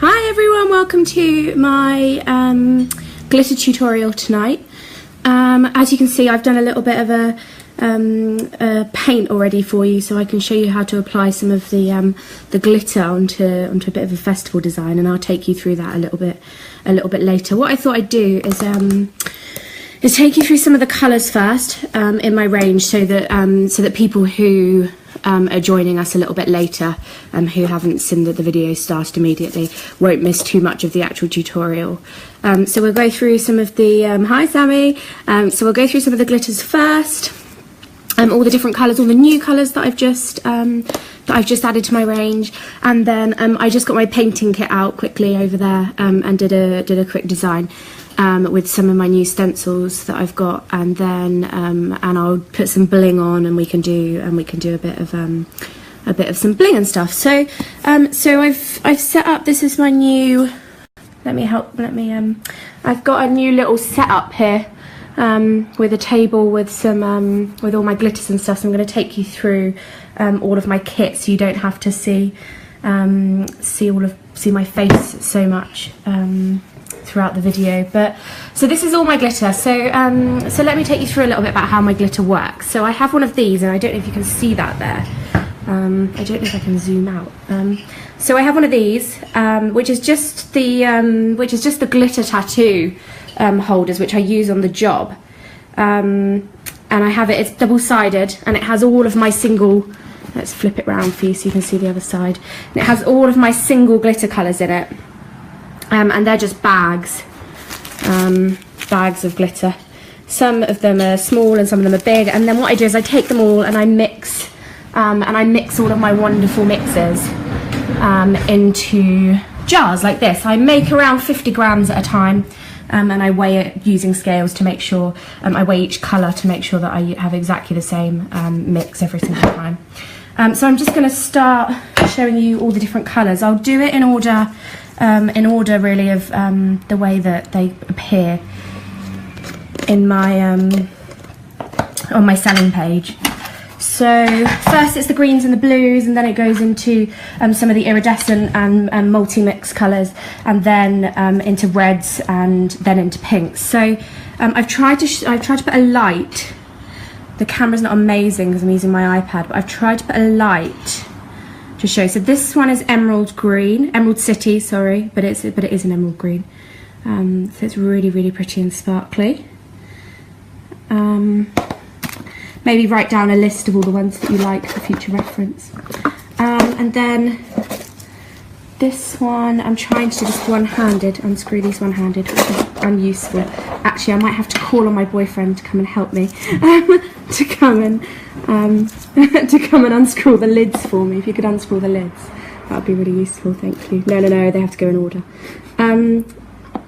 Hi everyone, welcome to my glitter tutorial tonight. As you can see, I've done a little bit of a paint already for you, so I can show you how to apply some of the glitter onto a bit of a festival design, and I'll take you through that a little bit later. What I thought I'd do is take you through some of the colours first in my range, so that people who are joining us a little bit later, who haven't seen that the video started immediately, won't miss too much of the actual tutorial. So we'll go through some of the hi Sammy. So we'll go through some of the glitters first, all the different colours, all the new colours that I've just added to my range, and then I just got my painting kit out quickly over there and did a quick design with some of my new stencils that I've got, and then and I'll put some bling on, and we can do a bit of some bling and stuff. So so I've set up, this is my new, I've got a new little setup here with a table with some with all my glitters and stuff. So I'm going to take you through all of my kit, so you don't have to see my face so much throughout the video. But so this is all my glitter. So let me take you through a little bit about how my glitter works. So I have one of these, and I don't know if you can see that there. I don't know if I can zoom out. So I have one of these, which is just the glitter tattoo holders, which I use on the job. And I have it's double-sided, and it has all of my single, let's flip it round for you so you can see the other side. And it has all of my single glitter colours in it. And they're just bags of glitter. Some of them are small and some of them are big, and then what I do is I take them all and I mix all of my wonderful mixes into jars like this. I make around 50 grams at a time, and I weigh it using scales to make sure, I weigh each colour to make sure that I have exactly the same mix every single time. So I'm just going to start showing you all the different colours. I'll do it in order really of the way that they appear in my on my selling page. So first it's the greens and the blues, and then it goes into some of the iridescent and multi-mix colours, and then into reds, and then into pinks. So I've tried to put a light. The camera's not amazing because I'm using my iPad, but I've tried to put a light to show. So this one is emerald green, Emerald City, sorry, but it is an emerald green. So it's really, really pretty and sparkly. Maybe write down a list of all the ones that you like for future reference. And then this one, I'm trying to do this one-handed, unscrew these one-handed, which is unuseful. Actually, I might have to call on my boyfriend to come and help me, to come and unscrew the lids for me. If you could unscrew the lids, that would be really useful, thank you. No, they have to go in order.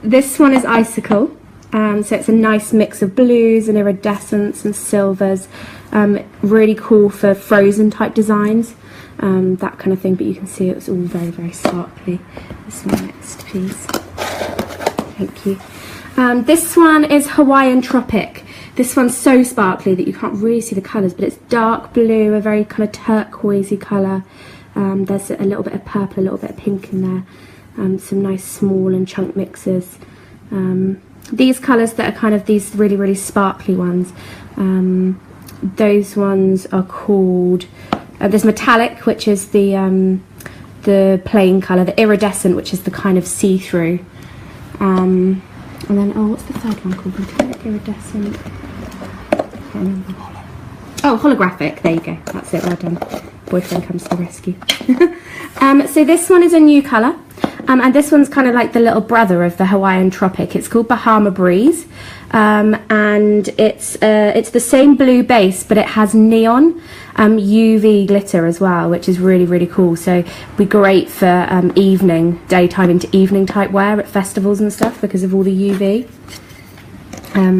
This one is Icicle. So it's a nice mix of blues and iridescents and silvers. Really cool for frozen type designs, that kind of thing, but you can see it's all very, very sparkly. This one next, please. Thank you. This one is Hawaiian Tropic. This one's so sparkly that you can't really see the colours, but it's dark blue, a very kind of turquoisey colour. There's a little bit of purple, a little bit of pink in there. Some nice small and chunk mixes. These colours that are kind of these really, really sparkly ones, those ones are called, there's Metallic, which is the plain colour, the Iridescent, which is the kind of see-through, and then, oh, what's the third one called? Metallic, Iridescent, I can't remember. Oh, Holographic, there you go, that's it, well done. Boyfriend comes to the rescue. So this one is a new colour. And this one's kind of like the little brother of the Hawaiian Tropic. It's called Bahama Breeze, and it's the same blue base, but it has neon UV glitter as well, which is really, really cool. So it'd be great for daytime into evening type wear at festivals and stuff because of all the UV.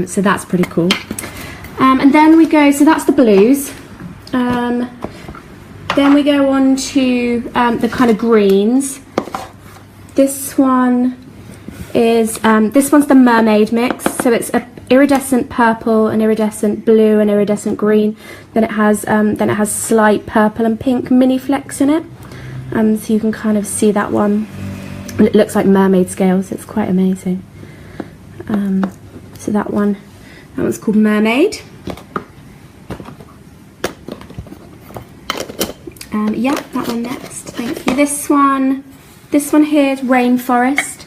So that's pretty cool. And then we go, so that's the blues. Then we go on to the kind of greens. This one is this one's the mermaid mix, so it's a iridescent purple, an iridescent blue, and iridescent green. Then it has slight purple and pink mini flecks in it. So you can kind of see that one And it looks like mermaid scales. It's quite amazing. So that one's called Mermaid. Yeah, that one next. Thank you. This one here is Rainforest.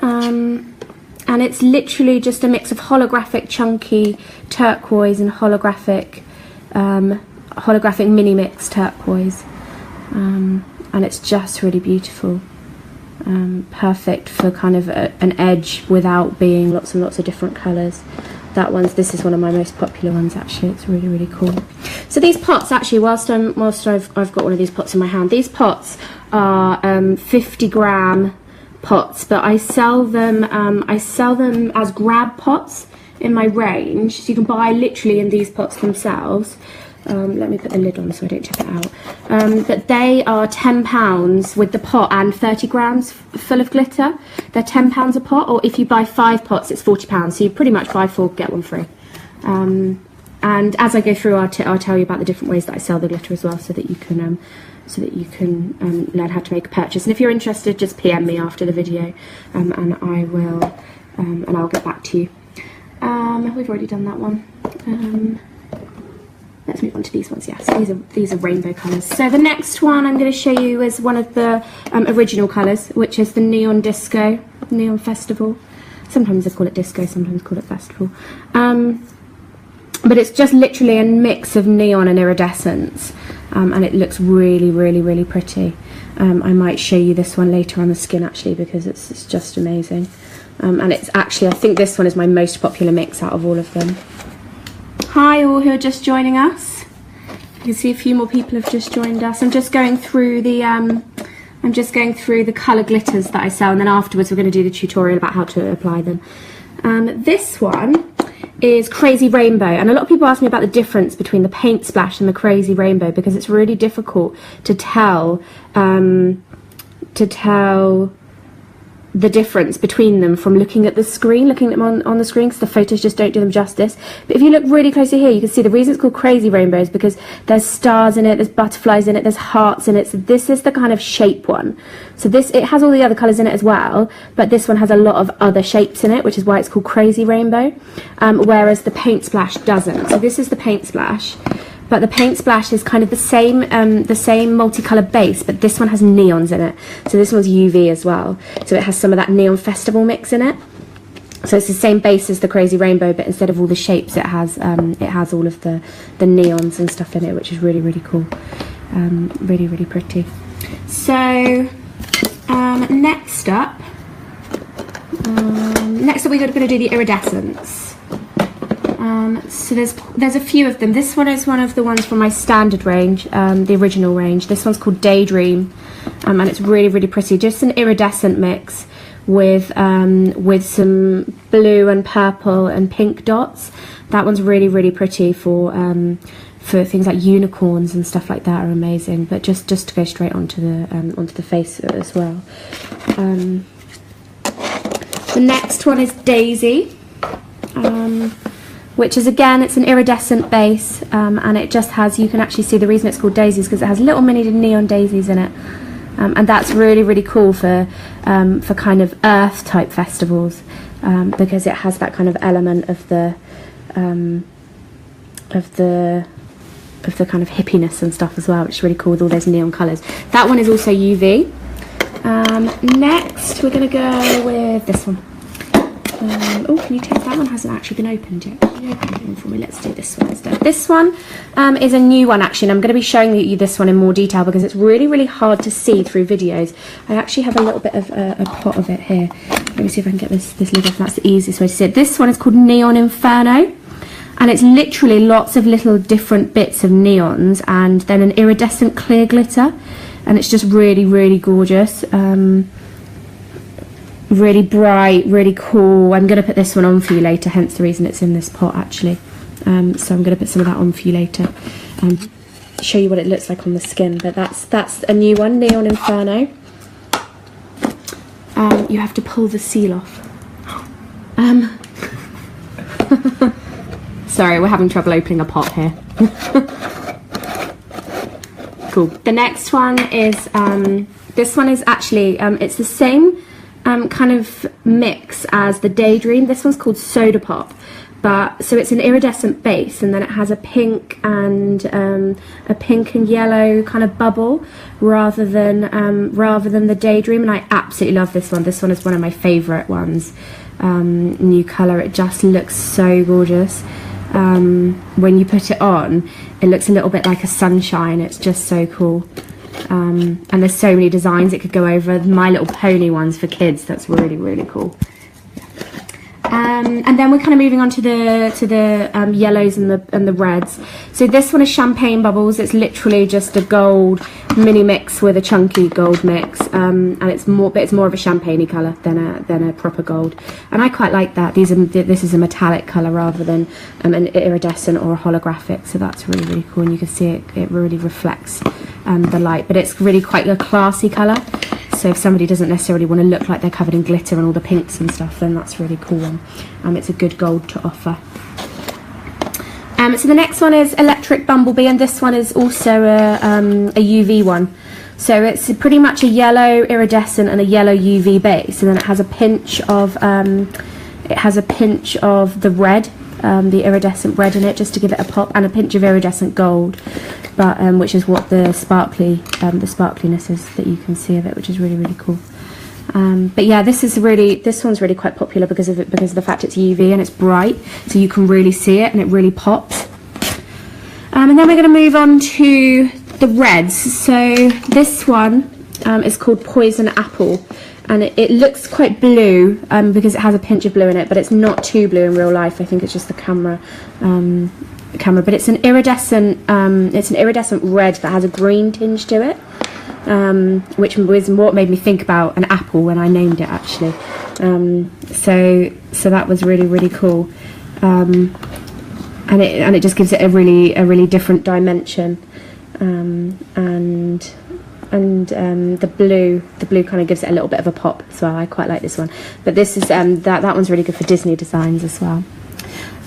And it's literally just a mix of holographic chunky turquoise and holographic mini mix turquoise, and it's just really beautiful. Perfect for kind of an edge without being lots and lots of different colours. This is one of my most popular ones actually. It's really, really cool. So these pots actually, whilst I've got one of these pots in my hand, these pots are 50-gram pots, but I sell them as grab pots in my range, so you can buy literally in these pots themselves. Let me put the lid on so I don't tip it out. But they are £10 with the pot and 30 grams full of glitter. They're £10 a pot, or if you buy 5 pots it's £40, so you pretty much buy 4 get one free. And as I go through I'll tell you about the different ways that I sell the glitter as well, so that you can learn how to make a purchase. And if you're interested, just PM me after the video, and I will and I'll get back to you. We've already done that one. Let's move on to these ones. Yes, these are rainbow colours. So the next one I'm going to show you is one of the original colours, which is the Neon Disco, Neon Festival. Sometimes they call it disco, sometimes call it festival. But it's just literally a mix of neon and iridescence, and it looks really, really, really pretty. I might show you this one later on the skin actually, because it's just amazing. And it's actually, I think this one is my most popular mix out of all of them. Hi all who are just joining us. You can see a few more people have just joined us. I'm just going through the colour glitters that I sell, and then afterwards we're going to do the tutorial about how to apply them. This one is Crazy Rainbow, and a lot of people ask me about the difference between the Paint Splash and the Crazy Rainbow, because it's really difficult to tell the difference between them from looking at the screen, looking at them on the screen, because the photos just don't do them justice. But if you look really closely here, you can see the reason it's called Crazy Rainbow is because there's stars in it, there's butterflies in it, there's hearts in it. So this is the kind of shape one. So it has all the other colours in it as well, but this one has a lot of other shapes in it, which is why it's called Crazy Rainbow, whereas the Paint Splash doesn't. So this is the Paint Splash. But the Paint Splash is kind of the same multicolour base, but this one has neons in it. So this one's UV as well. So it has some of that Neon Festival mix in it. So it's the same base as the Crazy Rainbow, but instead of all the shapes, it has all of the neons and stuff in it, which is really, really cool. Really, really pretty. So next up we're going to do the iridescence. So there's a few of them. This one is one of the ones from my standard range, the original range. This one's called Daydream, and it's really, really pretty. Just an iridescent mix with some blue and purple and pink dots. That one's really, really pretty for things like unicorns and stuff like that are amazing. But just to go straight onto the face as well. The next one is Daisy. Which is, again, it's an iridescent base, and it just has, you can actually see the reason it's called daisies because it has little mini neon daisies in it, and that's really, really cool for kind of earth type festivals, because it has that kind of element of the kind of hippiness and stuff as well, which is really cool with all those neon colours. That one is also UV. Next we're going to go with this one. Oh, can you take that one? Hasn't actually been opened yet. Can you open it one for me? Let's do this one instead. This one is a new one actually, and I'm going to be showing you this one in more detail because it's really, really hard to see through videos. I actually have a little bit of a pot of it here. Let me see if I can get this lid off. That's the easiest way to see it. This one is called Neon Inferno, and it's literally lots of little different bits of neons and then an iridescent clear glitter, and it's just really, really gorgeous. Really bright, really cool. I'm going to put this one on for you later, hence the reason it's in this pot actually. So I'm going to put some of that on for you later, show you what it looks like on the skin. But that's a new one, Neon Inferno. You have to pull the seal off. Sorry, we're having trouble opening a pot here. cool. The next one is, this one is actually, it's the same kind of mix as the Daydream. This one's called Soda Pop. But so it's an iridescent base, and then it has a pink and yellow kind of bubble rather than the Daydream. And I absolutely love this one. This one is one of my favourite ones. New colour. It just looks so gorgeous. When you put it on, it looks a little bit like a sunshine. It's just so cool. And there's so many designs it could go over. My Little Pony ones for kids. That's really, really cool. And then we're kind of moving on to the yellows and the reds. So this one is Champagne Bubbles. It's literally just a gold mini mix with a chunky gold mix, and it's more of a champagne-y colour than a proper gold. And I quite like that. This is a metallic colour rather than an iridescent or a holographic. So that's really, really cool, and you can see it really reflects the light. But it's really quite a classy colour. So if somebody doesn't necessarily want to look like they're covered in glitter and all the pinks and stuff, then that's a really cool one. It's a good gold to offer. So the next one is Electric Bumblebee, and this one is also a UV one. So it's pretty much a yellow iridescent and a yellow UV base, and then it has a pinch of the red, the iridescent red in it, just to give it a pop, and a pinch of iridescent gold, but which is what the sparkliness is that you can see of it, which is really, really cool. But yeah, this one's really quite popular because of the fact it's UV and it's bright, so you can really see it and it really pops. And then we're going to move on to the reds. So this one is called Poison Apple, and it looks quite blue because it has a pinch of blue in it, but it's not too blue in real life. I think it's just the camera. But it's an iridescent red that has a green tinge to it, which was what made me think about an apple when I named it, actually. So that was really, really cool, and it just gives it a really different dimension, and the blue kind of gives it a little bit of a pop as well. I quite like this one, but this is that one's really good for Disney designs as well.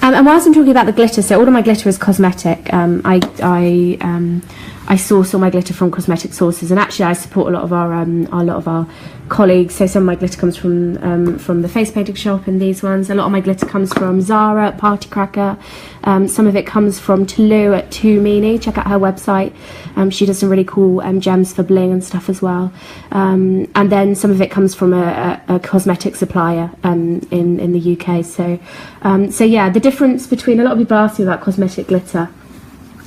And whilst I'm talking about the glitter, so all of my glitter is cosmetic. I source all my glitter from cosmetic sources, and actually I support a lot of our colleagues. So some of my glitter comes from the Face Painting Shop and these ones. A lot of my glitter comes from Zara at Party Cracker. Some of it comes from Tulu at Too Meany. Check out her website. She does some really cool gems for bling and stuff as well. And then some of it comes from a cosmetic supplier in the UK. So yeah, the difference between, a lot of people ask me about cosmetic glitter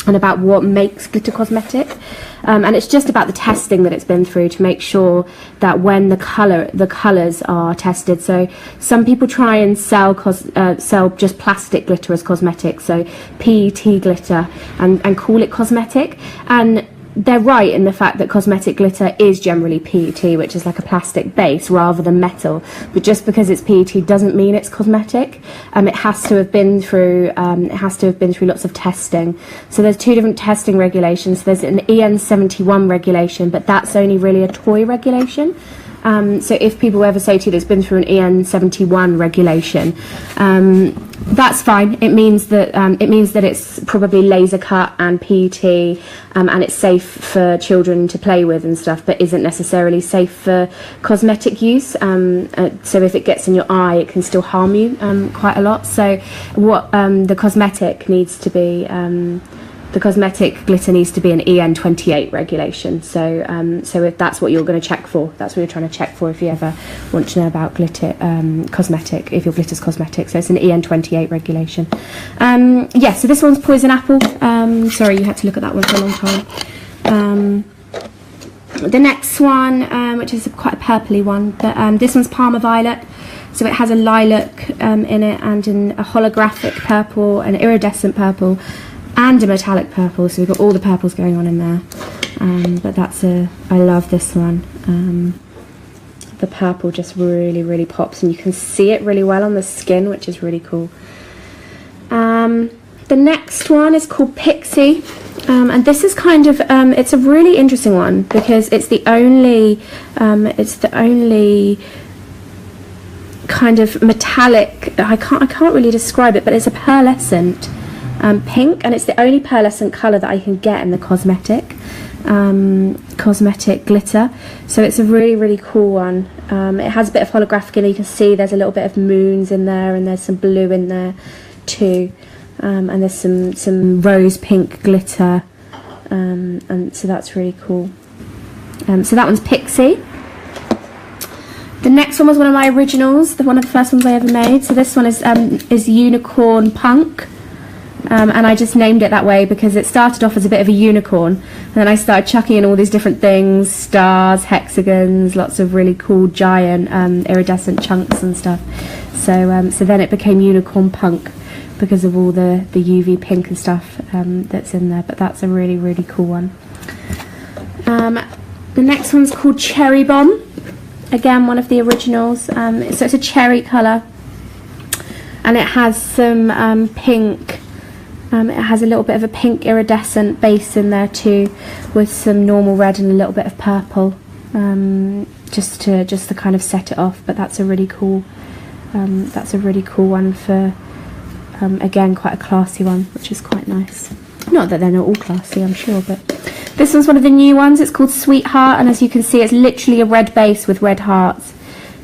and about what makes glitter cosmetic, and it's just about the testing that it's been through to make sure that when the colours are tested. So some people try and sell just plastic glitter as cosmetic, so PET glitter, and call it cosmetic, and they're right in the fact that cosmetic glitter is generally PET, which is like a plastic base rather than metal. But just because it's PET doesn't mean it's cosmetic. It has to have been through lots of testing. So there's two different testing regulations. There's an EN71 regulation, but that's only really a toy regulation. So if people ever say to you that it's been through an EN71 regulation, that's fine. It means that it's probably laser cut and PET, and it's safe for children to play with and stuff, but isn't necessarily safe for cosmetic use. So if it gets in your eye, it can still harm you quite a lot. So what the cosmetic glitter needs to be an EN28 regulation. So if that's what you're going to check for, that's what you're trying to check for if you ever want to know about glitter cosmetic, if your glitter's cosmetic. So it's an EN28 regulation. Yeah, so this one's Poison Apple. Sorry, you had to look at that one for a long time. The next one, which is quite a purpley one, but this one's Parma Violet. So it has a lilac in it, and a holographic purple, an iridescent purple, and a metallic purple, so we've got all the purples going on in there. But I love this one. The purple just really, really pops, and you can see it really well on the skin, which is really cool. The next one is called Pixie, and this is kind of it's a really interesting one because it's the only kind of metallic. I can't really describe it, but it's a pearlescent pink, and it's the only pearlescent colour that I can get in the cosmetic. cosmetic glitter. So it's a really, really cool one. It has a bit of holographic in it. You can see there's a little bit of moons in there, and there's some blue in there too. And there's some rose pink glitter. And so that's really cool. So that one's Pixie. The next one was one of my originals, one of the first ones I ever made. So this one is Unicorn Punk. And I just named it that way because it started off as a bit of a unicorn, and then I started chucking in all these different things, stars, hexagons, lots of really cool giant iridescent chunks and stuff. So so then it became Unicorn Punk because of all the UV pink and stuff that's in there. But that's a really, really cool one. The next one's called Cherry Bomb. Again, one of the originals. So it's a cherry colour, and it has some pink. It has a little bit of a pink iridescent base in there too, with some normal red and a little bit of purple, just to kind of set it off. But that's a really cool. That's a really cool one for, again, quite a classy one, which is quite nice. Not that they're not all classy, I'm sure, but this one's one of the new ones. It's called Sweetheart, and as you can see, it's literally a red base with red hearts.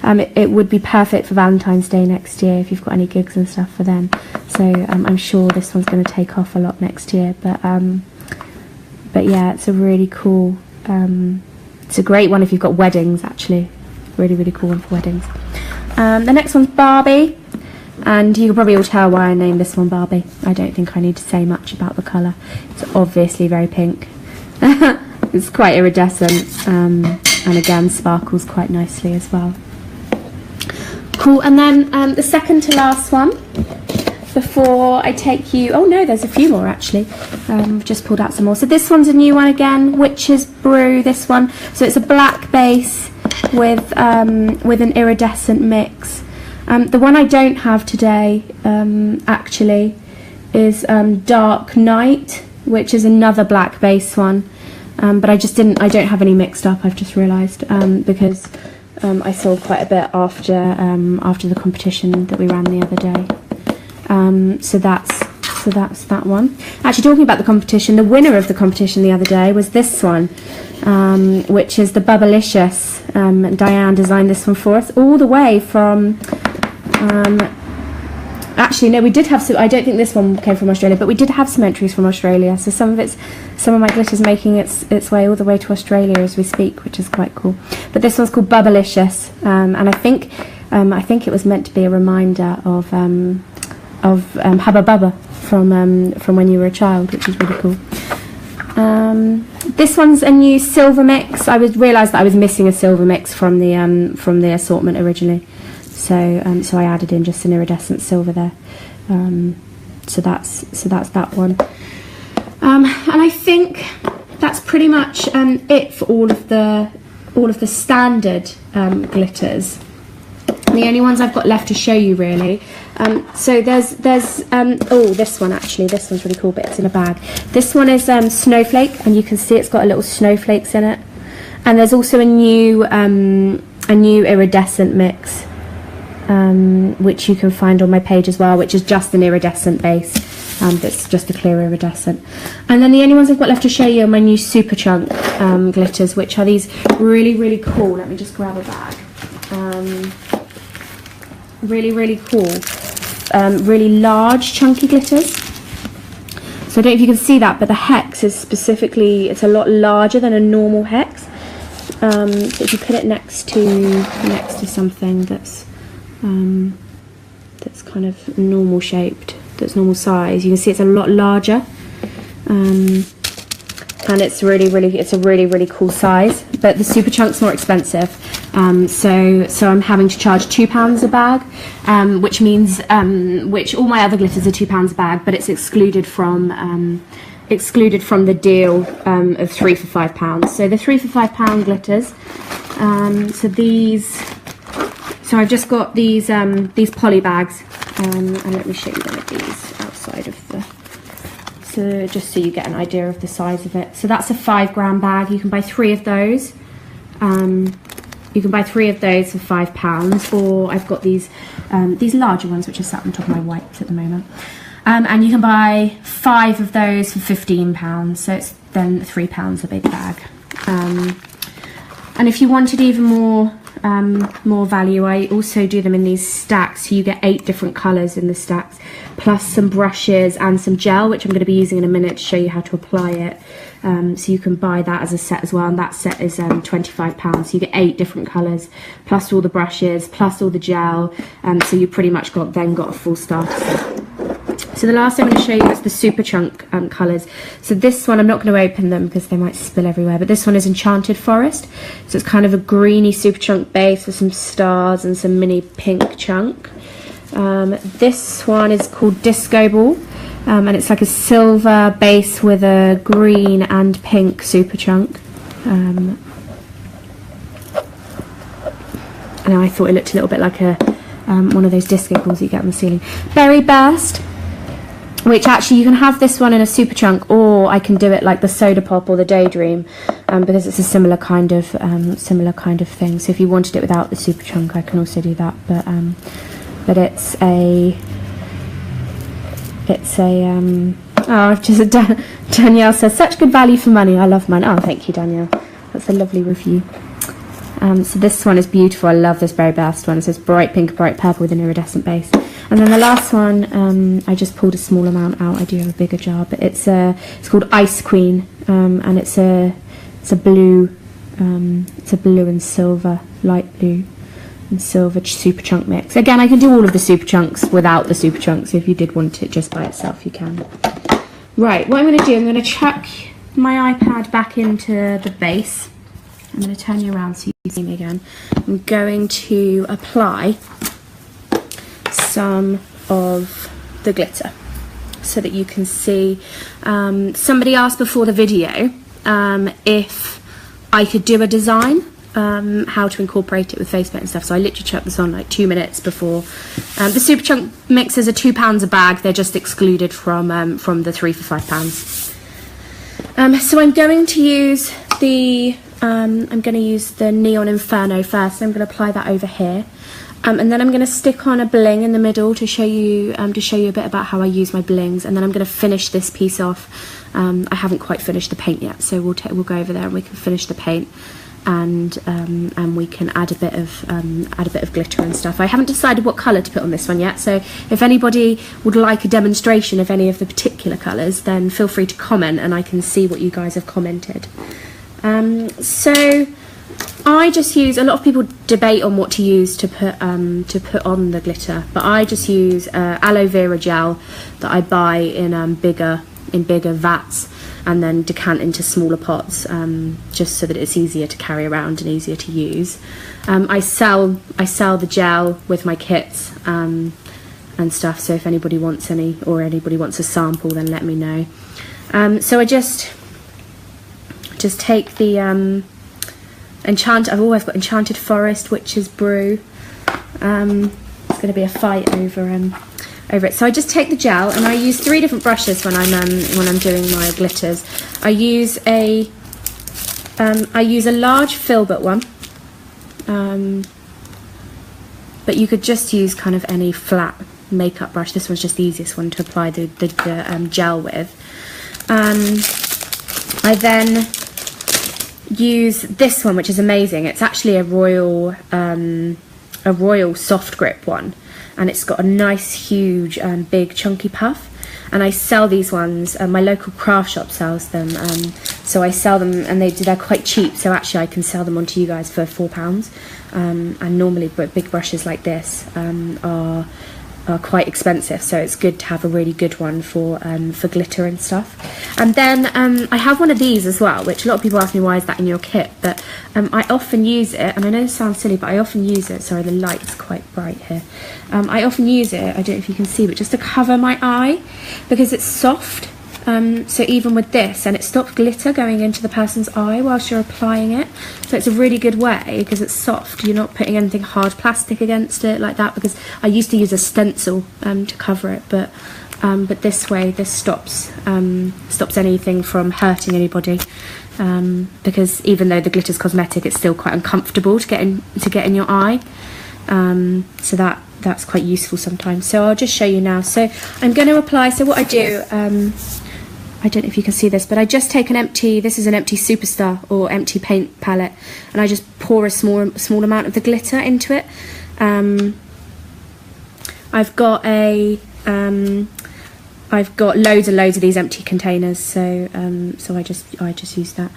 It would be perfect for Valentine's Day next year if you've got any gigs and stuff for them. So I'm sure this one's going to take off a lot next year. But yeah, it's a really cool. It's a great one if you've got weddings. Actually, really, really cool one for weddings. The next one's Barbie, and you can probably all tell why I named this one Barbie. I don't think I need to say much about the colour. It's obviously very pink. It's quite iridescent, and again sparkles quite nicely as well. Cool. And then the second to last one before I take you, oh no, there's a few more actually. I've just pulled out some more. So this one's a new one again, Witch's Brew, this one. So it's a black base with an iridescent mix. The one I don't have today actually is Dark Night, which is another black base one. But I don't have any mixed up, I've just realised, because I sold quite a bit after the competition that we ran the other day. So that's that one. Actually, talking about the competition, the winner of the competition the other day was this one, which is the Bubblicious. Diane designed this one for us, all the way from. Actually, no, we did have some. I don't think this one came from Australia, but we did have some entries from Australia. So some of my glitter's making its way all the way to Australia as we speak, which is quite cool. But this one's called Bubblicious, and I think it was meant to be a reminder of Hubba Bubba from when you were a child, which is really cool. This one's a new silver mix. I realised that I was missing a silver mix from the assortment originally. So I added in just an iridescent silver there. So that's that one. And I think that's pretty much it for all of the standard glitters. And the only ones I've got left to show you really. So there's oh, this one actually. This one's really cool, but it's in a bag. This one is Snowflake, and you can see it's got a little snowflakes in it. And there's also a new iridescent mix. Which you can find on my page as well, which is just an iridescent base, that's just a clear iridescent. And then the only ones I've got left to show you are my new Super Chunk glitters, which are these really, really cool. Let me just grab a bag. Really, really cool, really large chunky glitters. So I don't know if you can see that, but the hex is specifically, it's a lot larger than a normal hex. So if you put it next to something that's kind of normal shaped, that's normal size, you can see it's a lot larger, and it's a really, really cool size. But the Super Chunk's more expensive, so I'm having to charge £2 a bag, which means which all my other glitters are £2 a bag, but it's excluded from the deal of 3 for £5. So the 3 for £5 glitters, so these. So I've just got these poly bags, and let me show you one of these outside of the, so just so you get an idea of the size of it. So that's a 5 gram bag. You can buy 3 of those. You can buy 3 of those for £5, or I've got these larger ones which are sat on top of my wipes at the moment. And you can buy 5 of those for £15. So it's than £3 a big bag. And if you wanted even more value, I also do them in these stacks, so you get 8 different colours in the stacks, plus some brushes and some gel, which I'm going to be using in a minute to show you how to apply it. So you can buy that as a set as well, and that set is £25. So you get 8 different colours, plus all the brushes, plus all the gel, so you pretty much got a full starter set. So the last I'm going to show you is the Super Chunk colours. So this one, I'm not going to open them because they might spill everywhere, but this one is Enchanted Forest. So it's kind of a greeny Super Chunk base with some stars and some mini pink chunk. This one is called Disco Ball, and it's like a silver base with a green and pink Super Chunk. And I thought it looked a little bit like a one of those disco balls you get on the ceiling. Berry Burst, which actually you can have this one in a Super Chunk, or I can do it like the Soda Pop or the Daydream, because it's a similar kind of thing. So if you wanted it without the Super Chunk, I can also do that. But it's a oh, just Danielle says such good value for money. I love mine. Oh, thank you, Danielle. That's a lovely review. So this one is beautiful. I love this Berry Burst one. It says bright pink, bright purple with an iridescent base. And then the last one, I just pulled a small amount out. I do have a bigger jar, but it's called Ice Queen, and it's a blue, and silver, light blue and silver Super Chunk mix. Again, I can do all of the Super Chunks without the Super Chunks. So if you did want it just by itself, you can. Right, what I'm going to do, I'm going to chuck my iPad back into the base. I'm going to turn you around so you can see me again. I'm going to apply some of the glitter so that you can see. Somebody asked before the video if I could do a design, how to incorporate it with Facebook and stuff. So I literally chucked this on like 2 minutes before. The Super Chunk mixers are £2 a bag. They're just excluded from the 3 for £5. So I'm going to use the Neon Inferno first. I'm going to apply that over here. And then I'm going to stick on a bling in the middle to show you a bit about how I use my blings, and then I'm going to finish this piece off. I haven't quite finished the paint yet, so we'll go over there and we can finish the paint, and we can add a bit of glitter and stuff. I haven't decided what colour to put on this one yet, so if anybody would like a demonstration of any of the particular colours, then feel free to comment and I can see what you guys have commented. So I just use, a lot of people debate on what to use to put on the glitter, but I just use aloe vera gel that I buy in bigger vats and then decant into smaller pots, just so that it's easier to carry around and easier to use. I sell the gel with my kits and stuff, so if anybody wants any, or anybody wants a sample, then let me know. So I just take the I've always got Enchanted Forest, Witch's Brew. It's going to be a fight over it. So I just take the gel, and I use 3 different brushes when I'm doing my glitters. I use a large Filbert one, but you could just use kind of any flat makeup brush. This one's just the easiest one to apply the gel with. I then use this one, which is amazing. It's actually a royal soft grip one, and it's got a nice huge big chunky puff, and I sell these ones. My local craft shop sells them, so I sell them, and they're quite cheap, so actually I can sell them on to you guys for £4. And normally big brushes like this are quite expensive, so it's good to have a really good one for glitter and stuff. And then I have one of these as well, which a lot of people ask me, why is that in your kit? But I often use it, and I know this sounds silly, but I often use it. Sorry, the light's quite bright here. I often use it, I don't know if you can see, but just to cover my eye, because it's soft. So even with this, and it stops glitter going into the person's eye whilst you're applying it. So it's a really good way, because it's soft. You're not putting anything hard plastic against it like that, because I used to use a stencil to cover it, but this way, this stops anything from hurting anybody. Because even though the glitter's cosmetic, it's still quite uncomfortable to get in your eye. So that's quite useful sometimes. So I'll just show you now. So I'm going to apply. So what I do, I don't know if you can see this, but I just take this is an empty Superstar or empty paint palette, and I just pour a small amount of the glitter into it. I've got loads and loads of these empty containers, so I just use that.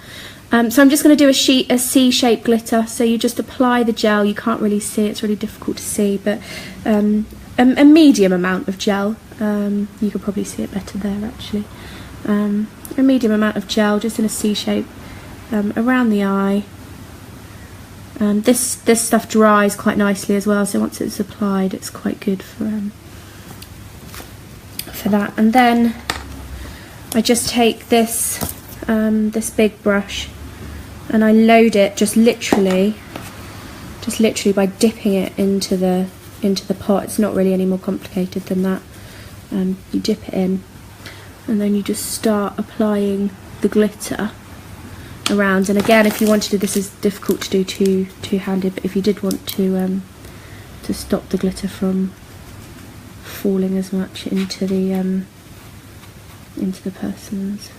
So I'm just going to do a C-shaped glitter. So you just apply the gel. You can't really see, it's really difficult to see, but a medium amount of gel. You could probably see it better there actually. A medium amount of gel just in a C shape around the eye. This stuff dries quite nicely as well, so once it's applied it's quite good for that. And then I just take this this big brush and I load it just literally by dipping it into the pot. It's not really any more complicated than that. You dip it in and then you just start applying the glitter around. And again, if you wanted to, this is difficult to do two-handed, but if you did want to stop the glitter from falling as much into the person's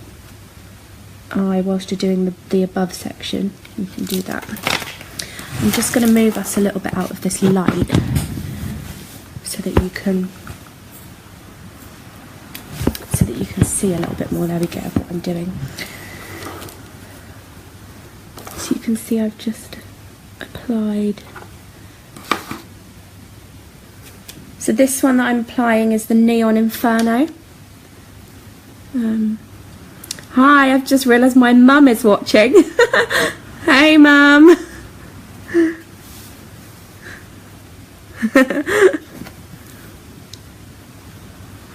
eye whilst you're doing the above section, you can do that. I'm just going to move us a little bit out of this light so that you can see a little bit more. There we go, of what I'm doing. So you can see I've just applied. So this one that I'm applying is the Neon Inferno. Hi, I've just realised my mum is watching. Hey mum.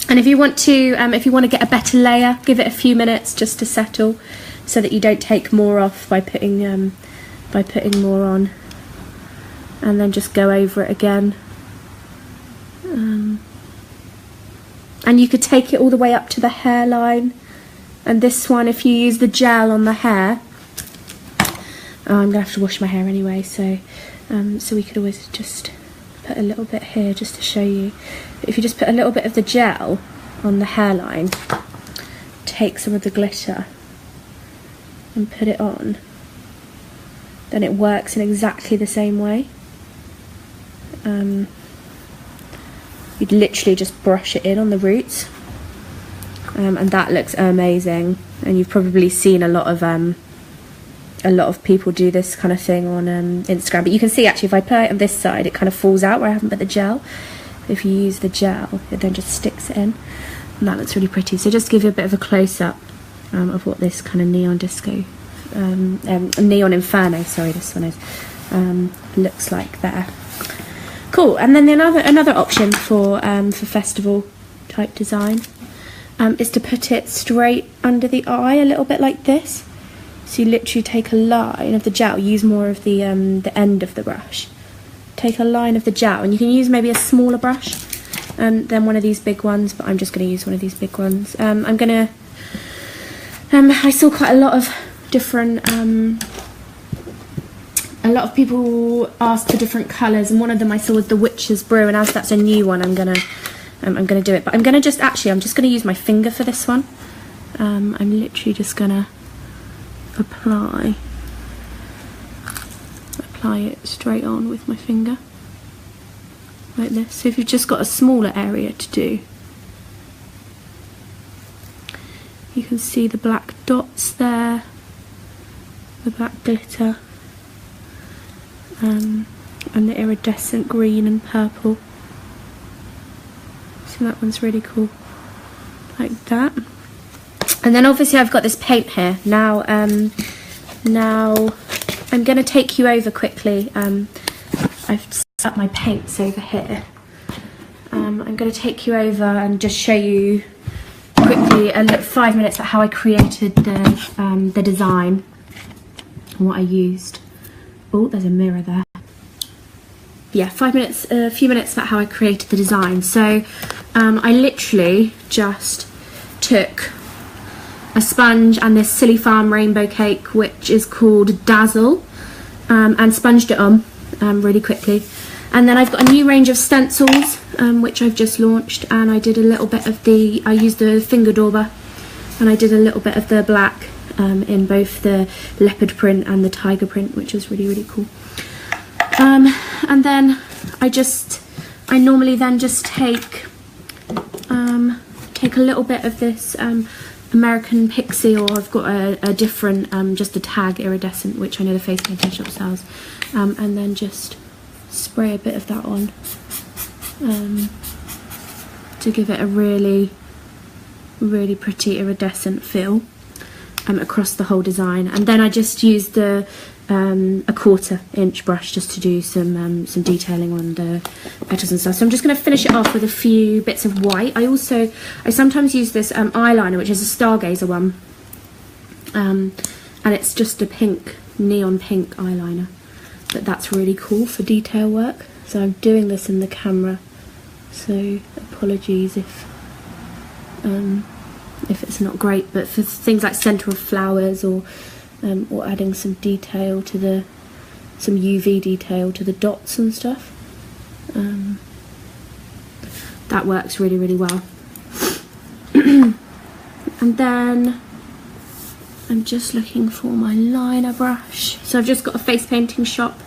And if you want to get a better layer, give it a few minutes just to settle, so that you don't take more off by putting more on, and then just go over it again. And you could take it all the way up to the hairline. And this one, if you use the gel on the hair, I'm gonna have to wash my hair anyway, so we could always just put a little bit here just to show you. But if you just put a little bit of the gel on the hairline, take some of the glitter and put it on, then it works in exactly the same way. You'd literally just brush it in on the roots, and that looks amazing. And you've probably seen a lot of people do this kind of thing on Instagram. But you can see actually if I apply it on this side, it kind of falls out where I haven't put the gel. If you use the gel, it then just sticks it in, and that looks really pretty. So just to give you a bit of a close-up of what this kind of neon disco, Neon Inferno, sorry, this one is, looks like there. Cool. And then another option for festival type design is to put it straight under the eye, a little bit like this. So you literally take a line of the gel, use more of the end of the brush. Take a line of the gel, and you can use maybe a smaller brush than one of these big ones, but I'm just going to use one of these big ones. I saw quite a lot of different, a lot of people asked for different colours, and one of them I saw was the Witch's Brew, and as that's a new one, I'm gonna do it. But I'm just gonna use my finger for this one. I'm literally just gonna apply it straight on with my finger like this. So if you've just got a smaller area to do, you can see the black dots there, the black glitter, and the iridescent green and purple. So that one's really cool, like that. And then obviously I've got this paint here. Now I'm going to take you over quickly. I've set up my paints over here. I'm going to take you over and just show you quickly 5 minutes about how I created the design and what I used. Oh, there's a mirror there. Yeah, a few minutes about how I created the design. So I literally just took a sponge and this Silly Farm rainbow cake, which is called Dazzle, and sponged it on really quickly. And then I've got a new range of stencils, which I've just launched, and I did a little bit of I used the finger dauber and I did a little bit of the black in both the leopard print and the tiger print, which was really, really cool. And then I normally then just take a little bit of this American Pixie, or I've got a different, just a tag iridescent, which I know the face painting shop sells, and then just spray a bit of that on to give it a really, really pretty iridescent feel across the whole design. And then I just used a 1/4 inch brush just to do some detailing on the petals and stuff. So I'm just going to finish it off with a few bits of white. I sometimes use this eyeliner, which is a Stargazer one, and it's just a pink, neon pink eyeliner, but that's really cool for detail work. So I'm doing this in the camera, so apologies if it's not great, but for things like centre of flowers, or adding some detail to some UV detail to the dots and stuff, that works really, really well. And then I'm just looking for my liner brush. So I've just got a Face Painting Shop,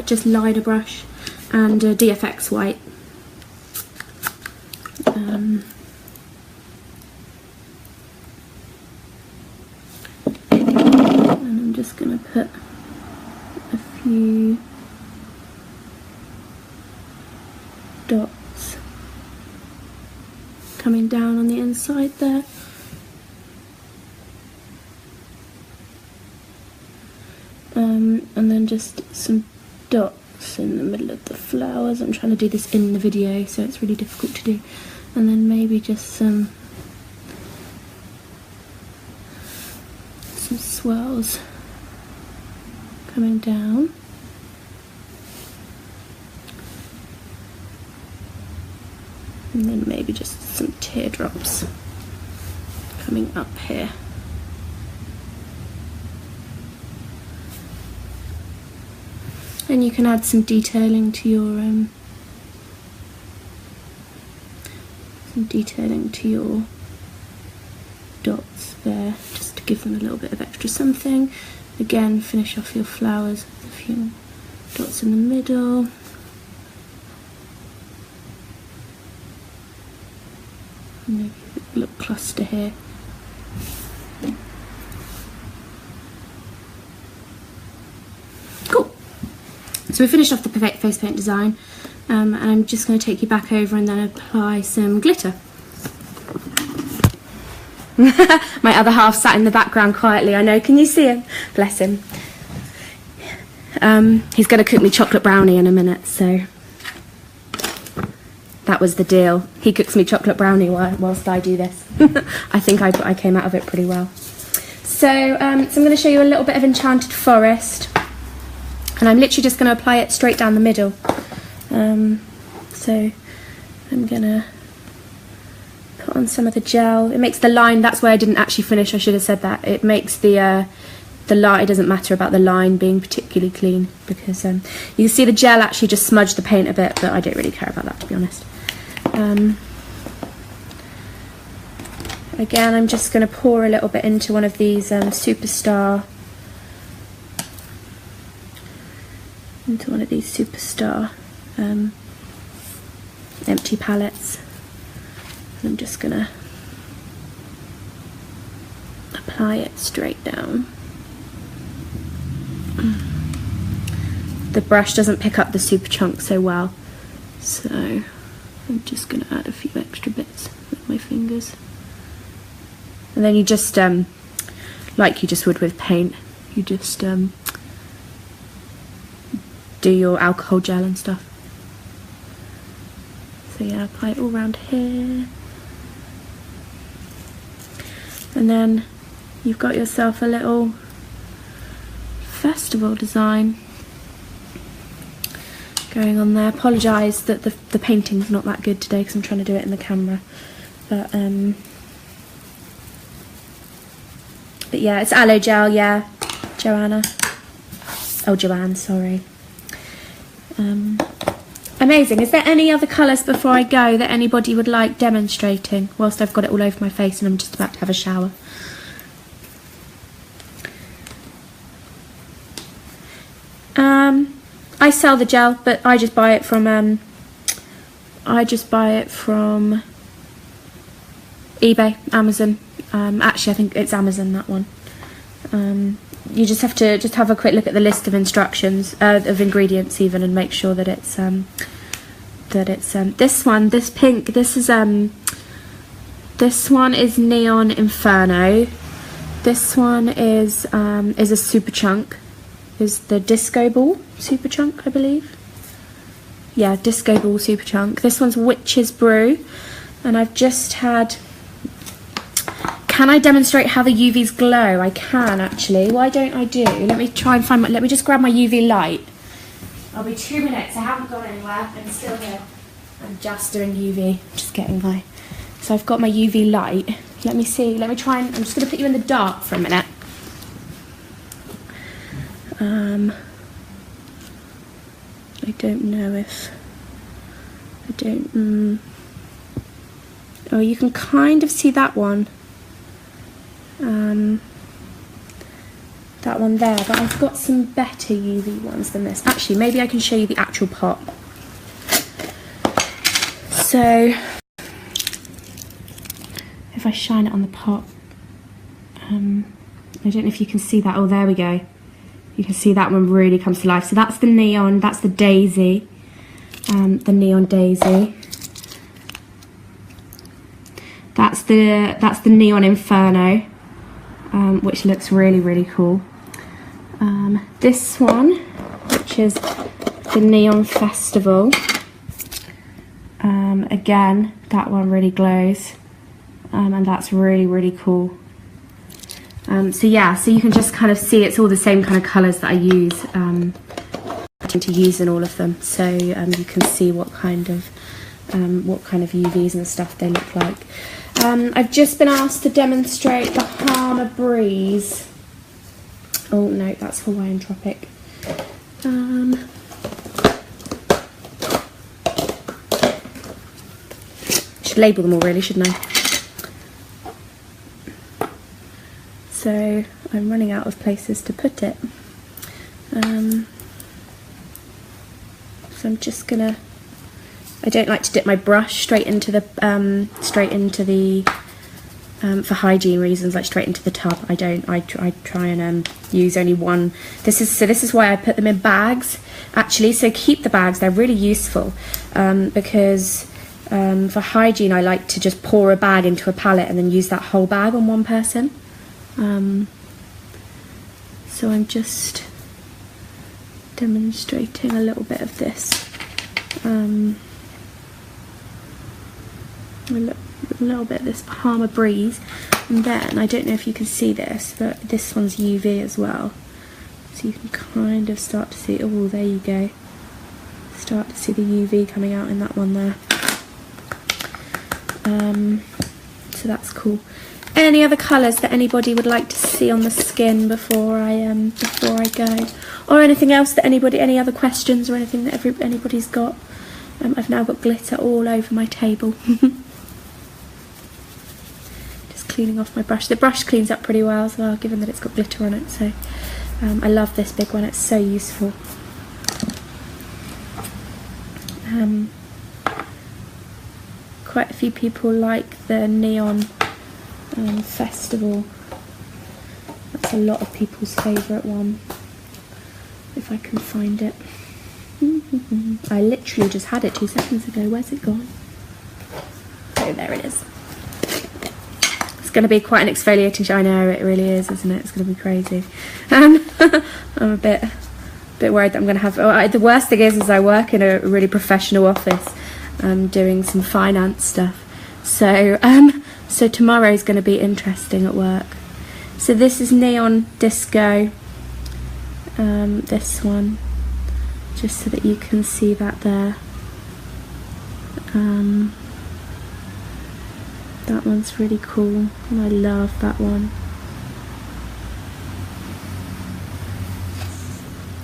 just liner brush, and a DFX white. I'm just going to put a few dots coming down on the inside there. And then just some dots in the middle of the flowers. I'm trying to do this in the video, so it's really difficult to do. And then maybe just some swirls coming down. And then maybe just some teardrops coming up here. And you can add some detailing to your dots there, just to give them a little bit of extra something. Again, finish off your flowers with a few dots in the middle. Maybe a little cluster here. Cool. So we finished off the face paint design, and I'm just going to take you back over and then apply some glitter. My other half sat in the background quietly, I know, can you see him? Bless him. He's going to cook me chocolate brownie in a minute, so that was the deal. He cooks me chocolate brownie whilst I do this. I think I came out of it pretty well. So I'm going to show you a little bit of Enchanted Forest, and I'm literally just going to apply it straight down the middle. So I'm going to put on some of the gel. It makes the line, that's where I didn't actually finish, I should have said that. It makes the line, it doesn't matter about the line being particularly clean, because you can see the gel actually just smudged the paint a bit, but I don't really care about that, to be honest. Again, I'm just going to pour a little bit into one of these Superstar empty palettes. I'm just going to apply it straight down. The brush doesn't pick up the super chunk so well, so I'm just going to add a few extra bits with my fingers. And then you just, like you just would with paint, you just do your alcohol gel and stuff. So yeah, apply it all around here. And then you've got yourself a little festival design going on there. Apologise that the painting's not that good today because I'm trying to do it in the camera. But yeah, it's aloe gel, yeah, Joanne, sorry. And Amazing. Is there any other colours before I go that anybody would like demonstrating whilst I've got it all over my face and I'm just about to have a shower? I sell the gel, but I just buy it from eBay, Amazon. Actually, I think it's Amazon, that one. You just have to have a quick look at the list of instructions, of ingredients even, and make sure that it's this one, this pink. This one is Neon Inferno. This one is a super chunk. Is the Disco Ball super chunk, I believe. Yeah, Disco Ball super chunk. This one's Witch's Brew, and I've just had. Can I demonstrate how the UVs glow? I can actually. Why don't I do? Let me try and find my. Let me just grab my UV light. I'll be 2 minutes. I haven't gone anywhere. I'm still here. I'm just doing UV. Just getting my. So I've got my UV light. Let me see. Let me try and. I'm just going to put you in the dark for a minute. I don't know if. I don't. Oh, you can kind of see that one. That one there, but I've got some better UV ones than this. Actually, maybe I can show you the actual pot. So, if I shine it on the pot, I don't know if you can see that. Oh, there we go. You can see that one really comes to life. So that's the neon, that's the daisy, the neon daisy. That's the Neon Inferno, which looks really, really cool. This one, which is the Neon Festival. Again, that one really glows, and that's really, really cool. So yeah, so you can just kind of see it's all the same kind of colours that I use. I tend to use in all of them, so you can see what kind of UVs and stuff they look like. I've just been asked to demonstrate the Bahama Breeze. Oh no, that's Hawaiian Tropic. Should label them all really, shouldn't I? So I'm running out of places to put it. So I'm just gonna. I don't like to dip my brush straight into the for hygiene reasons, like straight into the tub. I try and use only one. This is why I put them in bags actually. So keep the bags; they're really useful because for hygiene, I like to just pour a bag into a palette and then use that whole bag on one person. So I'm just demonstrating a little bit of this. A little bit of this Bahama Breeze, and then I don't know if you can see this, but this one's UV as well, so you can kind of start to see. Oh, there you go. Start to see the UV coming out in that one there. So that's cool. Any other colours that anybody would like to see on the skin before I go, or anything else that any other questions or anything that anybody's got? I've now got glitter all over my table. Cleaning off my brush. The brush cleans up pretty well as well, given that it's got glitter on it, so I love this big one, it's so useful. Quite a few people like the Neon Festival. That's a lot of people's favourite one, if I can find it. I literally just had it 2 seconds ago. Where's it gone? Oh, there it is. It's going to be quite an exfoliating show. I know, it really is, isn't it? It's going to be crazy. I'm a bit worried that I'm going to have. Oh, the worst thing is I work in a really professional office, doing some finance stuff. So so tomorrow's going to be interesting at work. So this is Neon Disco. This one, just so that you can see that there. That one's really cool, and I love that one.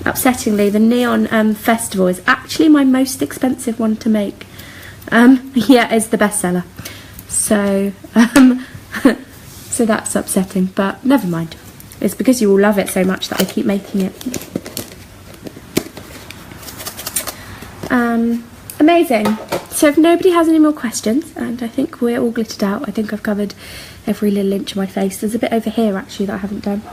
upsettingly, the Neon Festival is actually my most expensive one to make. Yeah, it's the bestseller. So, so that's upsetting, but never mind. It's because you all love it so much that I keep making it. Amazing. So if nobody has any more questions, and I think we're all glittered out, I think I've covered every little inch of my face. There's a bit over here actually that I haven't done.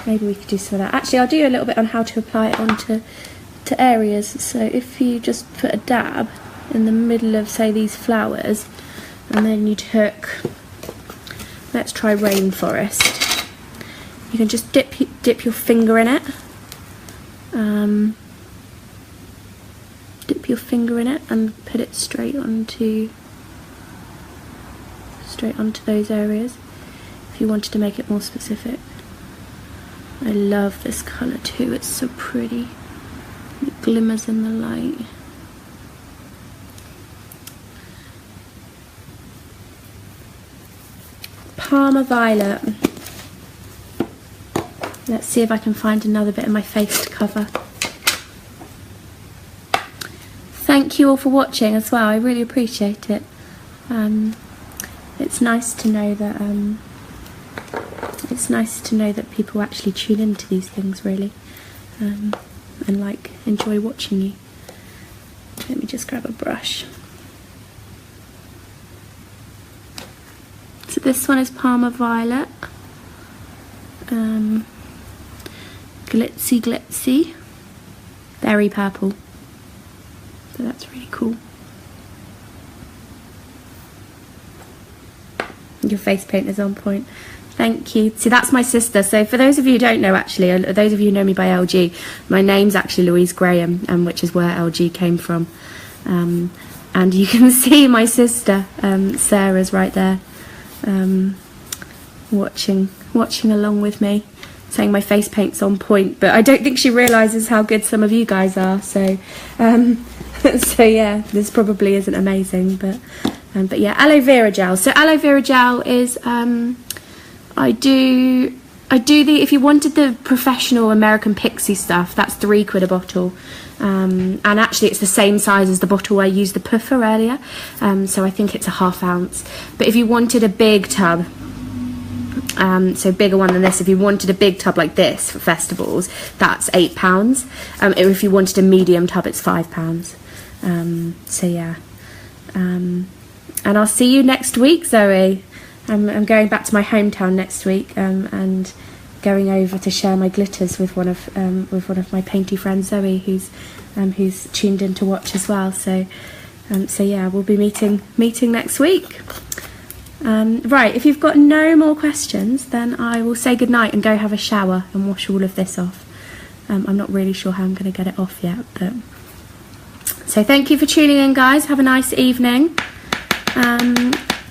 Maybe we could do some of that. Actually, I'll do a little bit on how to apply it onto areas. So if you just put a dab in the middle of, say, these flowers, and then you took, let's try rainforest. You can just dip your finger in it. Dip your finger in it and put it straight onto those areas if you wanted to make it more specific. I love this colour too, it's so pretty. It glimmers in the light. Parma Violet. Let's see if I can find another bit of my face to cover. Thank you all for watching as well, I really appreciate it. It's nice to know that people actually tune into these things really, and like enjoy watching you. Let me just grab a brush. So this one is Parma Violet, glitzy glitzy, berry purple. So that's really cool. Your face paint is on point. Thank you. See, that's my sister. So for those of you who don't know, actually, those of you who know me by LG, my name's actually Louise Graham, which is where LG came from. And you can see my sister, Sarah's right there, watching along with me, saying my face paint's on point. But I don't think she realises how good some of you guys are. So, so yeah, this probably isn't amazing, but yeah, aloe vera gel. So aloe vera gel is I do the, if you wanted the professional American Pixie stuff, that's £3 a bottle, and actually it's the same size as the bottle I used the puffer earlier, so I think it's a ½ ounce. But if you wanted a big tub, so bigger one than this, if you wanted a big tub like this for festivals, that's £8. If you wanted a medium tub, it's £5. So yeah, and I'll see you next week, Zoe. I'm going back to my hometown next week, and going over to share my glitters with one of my painty friends, Zoe, who's tuned in to watch as well. So yeah, we'll be meeting next week. Right, if you've got no more questions, then I will say goodnight and go have a shower and wash all of this off. I'm not really sure how I'm going to get it off yet, but so thank you for tuning in, guys. Have a nice evening.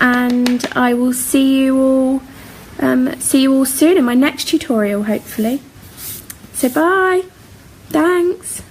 And I will see you all soon in my next tutorial, hopefully. So bye. Thanks.